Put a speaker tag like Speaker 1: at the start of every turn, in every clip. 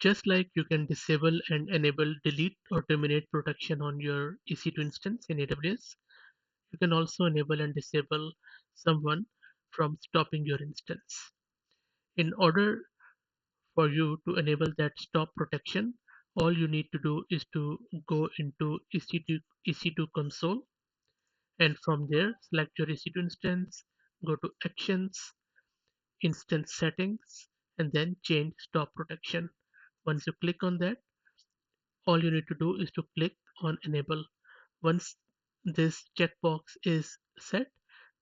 Speaker 1: Just like you can disable and enable delete or terminate protection on your EC2 instance in AWS, you can also enable and disable someone from stopping your instance. In order for you to enable that stop protection, all you need to do is to go into EC2 console, and from there select your EC2 instance, go to actions, instance settings, and then change stop protection. Once you click on that, all you need to do is to click on enable. Once this checkbox is set,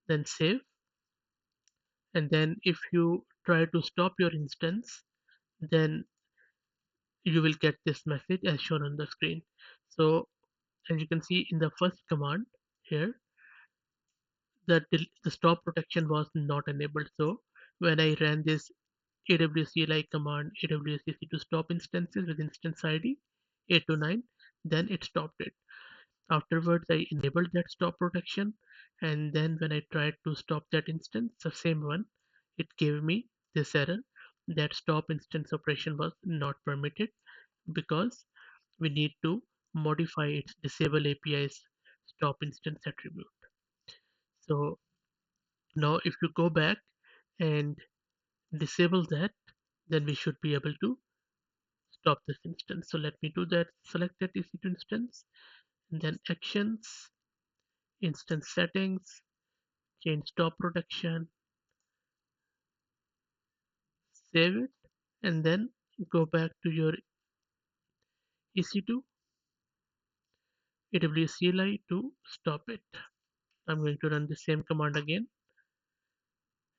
Speaker 1: then save. And then if you try to stop your instance, then you will get this message as shown on the screen. So as you can see in the first command here, the stop protection was not enabled. So when I ran this AWS CLI command, AWS EC2 stop instances with instance ID 829, then it stopped it. Afterwards, I enabled that stop protection, and then when I tried to stop that instance, the same one, it gave me this error that stop instance operation was not permitted because we need to modify its disable API's stop instance attribute. So now if you go back and disable that, then we should be able to stop this instance. So let me do that. Select that EC2 instance, and then actions, instance settings, change stop protection, save it, and then go back to your EC2 AWS CLI to stop it. I'm going to run the same command again,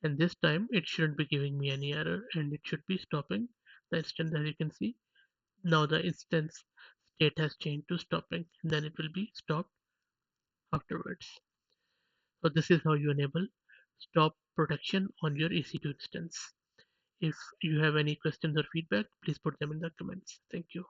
Speaker 1: and this time it shouldn't be giving me any error, and it should be stopping the instance. As you can see, now the instance state has changed to stopping, and then it will be stopped afterwards. So this is how you enable stop protection on your EC2 instance. If you have any questions or feedback, please put them in the comments. Thank you.